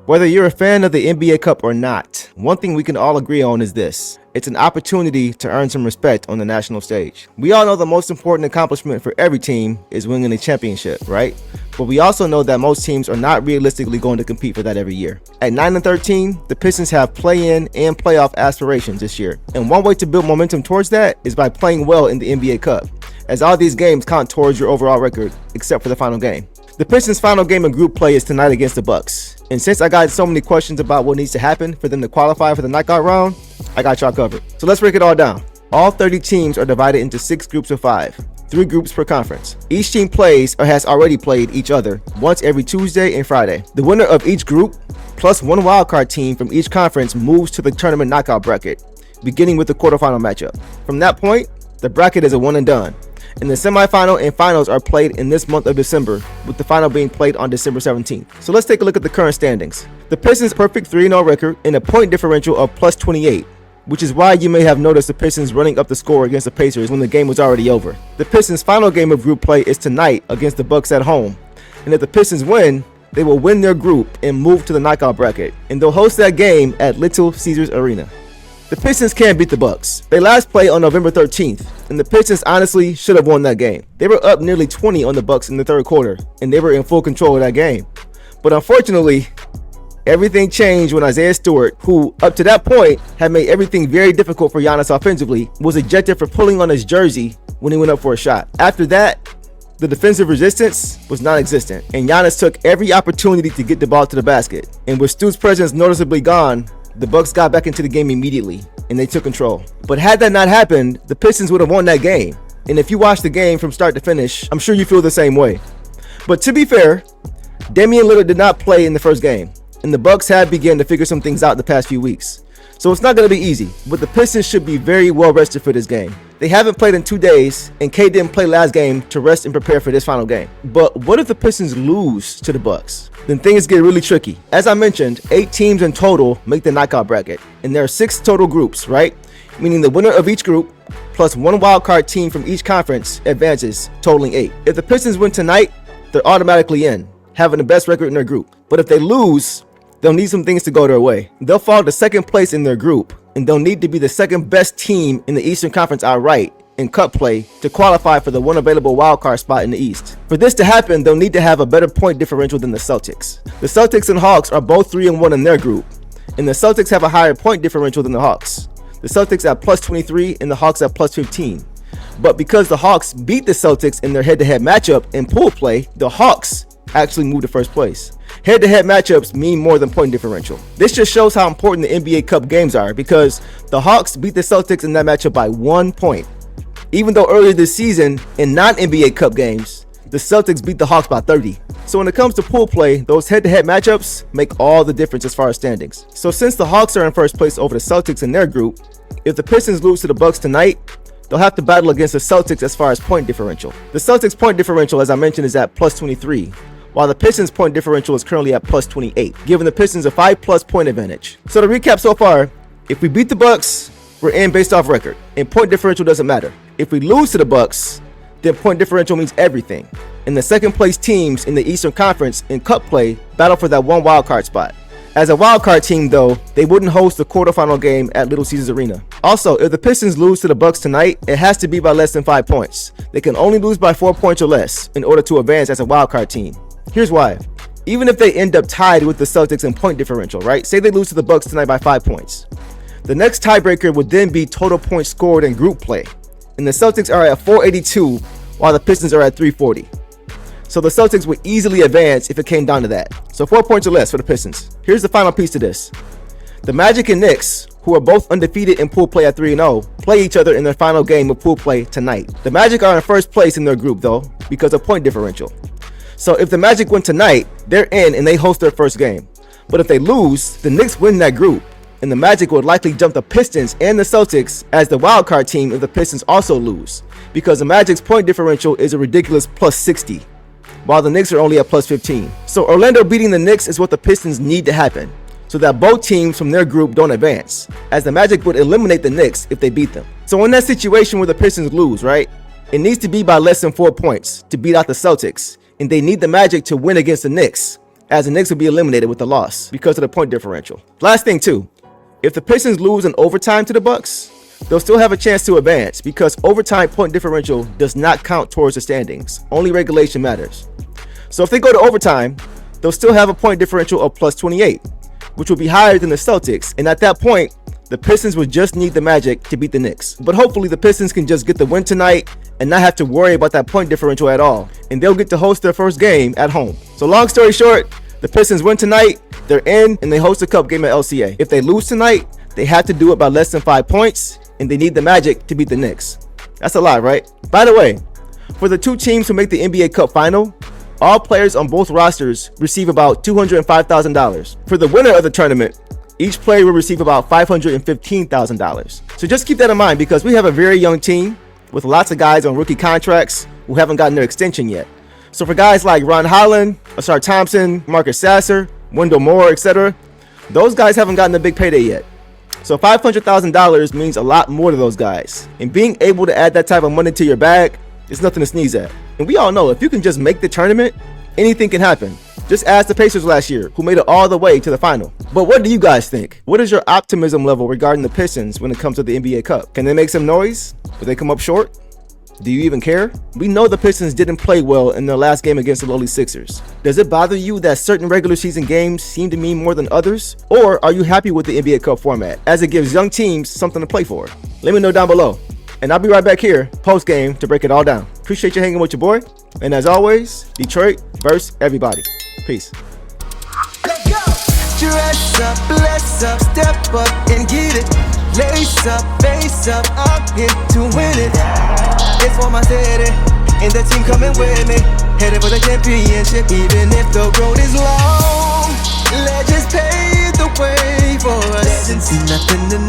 Whether you're a fan of the NBA Cup or not, one thing we can all agree on is this. It's an opportunity to earn some respect on the national stage. We all know the most important accomplishment for every team is winning a championship, right? But we also know that most teams are not realistically going to compete for that every year. At 9-13, the Pistons have play-in and playoff aspirations this year. And one way to build momentum towards that is by playing well in the NBA Cup, as all these games count towards your overall record, except for the final game. The Pistons' final game of group play is tonight against the Bucks. And since I got so many questions about what needs to happen for them to qualify for the knockout round, I got y'all covered. So let's break it all down. All 30 teams are divided into 6 groups of 5, 3 groups per conference. Each team plays or has already played each other once every Tuesday and Friday. The winner of each group, plus one wildcard team from each conference, moves to the tournament knockout bracket, beginning with the quarterfinal matchup. From that point, the bracket is a one and done. And the semifinal and finals are played in this month of December, with the final being played on December 17th. So let's take a look at the current standings. The Pistons' perfect 3-0 record and a point differential of plus 28, which is why you may have noticed the Pistons running up the score against the Pacers when the game was already over. The Pistons' final game of group play is tonight against the Bucks at home, and if the Pistons win, they will win their group and move to the knockout bracket, and they'll host that game at Little Caesars Arena. The Pistons can't beat the Bucks. They last played on November 13th, and the Pistons honestly should have won that game. They were up nearly 20 on the Bucks in the third quarter, and they were in full control of that game. But unfortunately, everything changed when Isaiah Stewart, who up to that point had made everything very difficult for Giannis offensively, was ejected for pulling on his jersey when he went up for a shot. After that, the defensive resistance was non-existent, and Giannis took every opportunity to get the ball to the basket. And with Stu's presence noticeably gone, the Bucks got back into the game immediately, and they took control. But had that not happened, the Pistons would have won that game. And if you watch the game from start to finish, I'm sure you feel the same way. But to be fair, Damian Lillard did not play in the first game, and the Bucks have begun to figure some things out the past few weeks. So it's not going to be easy, but the Pistons should be very well rested for this game. They haven't played in 2 days, and Cade didn't play last game to rest and prepare for this final game. But what if the Pistons lose to the Bucks? Then things get really tricky. As I mentioned, 8 teams in total make the knockout bracket, and there are 6 total groups, right? Meaning the winner of each group plus one wildcard team from each conference advances, totaling 8. If the Pistons win tonight, they're automatically in, having the best record in their group. But if they lose, they'll need some things to go their way. They'll fall to second place in their group, and they'll need to be the second best team in the Eastern Conference outright in cup play to qualify for the one available wildcard spot in the East. For this to happen, they'll need to have a better point differential than the Celtics. The Celtics and Hawks are both 3-1 in their group, and the Celtics have a higher point differential than the Hawks. The Celtics at plus 23 and the Hawks at plus 15. But because the Hawks beat the Celtics in their head-to-head matchup in pool play, the Hawks actually moved to first place. Head-to-head matchups mean more than point differential. This just shows how important the NBA Cup games are, because the Hawks beat the Celtics in that matchup by 1 point. Even though earlier this season, in non-NBA Cup games, the Celtics beat the Hawks by 30. So when it comes to pool play, those head-to-head matchups make all the difference as far as standings. So since the Hawks are in first place over the Celtics in their group, if the Pistons lose to the Bucks tonight, they'll have to battle against the Celtics as far as point differential. The Celtics point differential, as I mentioned, is at plus 23. While the Pistons point differential is currently at plus 28, giving the Pistons a 5+ point advantage. So to recap so far, if we beat the Bucks, we're in based off record, and point differential doesn't matter. If we lose to the Bucks, then point differential means everything. And the second place teams in the Eastern Conference in cup play battle for that one wildcard spot. As a wildcard team though, they wouldn't host the quarterfinal game at Little Caesars Arena. Also, if the Pistons lose to the Bucks tonight, it has to be by less than 5 points. They can only lose by 4 points or less in order to advance as a wildcard team. Here's why. Even if they end up tied with the Celtics in point differential, right? Say they lose to the Bucks tonight by 5 points. The next tiebreaker would then be total points scored in group play. And the Celtics are at 482 while the Pistons are at 340. So the Celtics would easily advance if it came down to that. So 4 points or less for the Pistons. Here's the final piece to this. The Magic and Knicks, who are both undefeated in pool play at 3-0, play each other in their final game of pool play tonight. The Magic are in first place in their group though, because of point differential. So if the Magic win tonight, they're in and they host their first game. But if they lose, the Knicks win that group, and the Magic would likely jump the Pistons and the Celtics as the wildcard team if the Pistons also lose, because the Magic's point differential is a ridiculous plus 60, while the Knicks are only at plus 15. So Orlando beating the Knicks is what the Pistons need to happen, so that both teams from their group don't advance, as the Magic would eliminate the Knicks if they beat them. So in that situation where the Pistons lose, right, it needs to be by less than 4 points to beat out the Celtics, and they need the Magic to win against the Knicks, as the Knicks will be eliminated with the loss because of the point differential. Last thing too, if the Pistons lose in overtime to the Bucks, they'll still have a chance to advance because overtime point differential does not count towards the standings. Only regulation matters. So if they go to overtime, they'll still have a point differential of plus 28, which will be higher than the Celtics. And at that point, the Pistons would just need the Magic to beat the Knicks. But hopefully the Pistons can just get the win tonight and not have to worry about that point differential at all. And they'll get to host their first game at home. So long story short, the Pistons win tonight, they're in, and they host a cup game at LCA. If they lose tonight, they have to do it by less than 5 points, and they need the Magic to beat the Knicks. That's a lot, right? By the way, for the two teams who make the NBA Cup final, all players on both rosters receive about $205,000. For the winner of the tournament, each player will receive about $515,000. So just keep that in mind because we have a very young team with lots of guys on rookie contracts who haven't gotten their extension yet. So for guys like Ron Holland, Asar Thompson, Marcus Sasser, Wendell Moore, etc., those guys haven't gotten a big payday yet. So $500,000 means a lot more to those guys. And being able to add that type of money to your bag is nothing to sneeze at. And we all know if you can just make the tournament, anything can happen. Just ask the Pacers last year, who made it all the way to the final. But what do you guys think? What is your optimism level regarding the Pistons when it comes to the NBA Cup? Can they make some noise? Will they come up short? Do you even care? We know the Pistons didn't play well in their last game against the lowly Sixers. Does it bother you that certain regular season games seem to mean more than others? Or are you happy with the NBA Cup format, as it gives young teams something to play for? Let me know down below. And I'll be right back here post-game to break it all down. Appreciate you hanging with your boy. And as always, Detroit versus everybody. Peace. Let's go. Dress up, bless up, step up and get it. Lace up, face up, I'm here to win it. It's for my city, and the team coming with me. Headed for the championship, even if the road is long. Legends pave the way for us. Legends, nothing to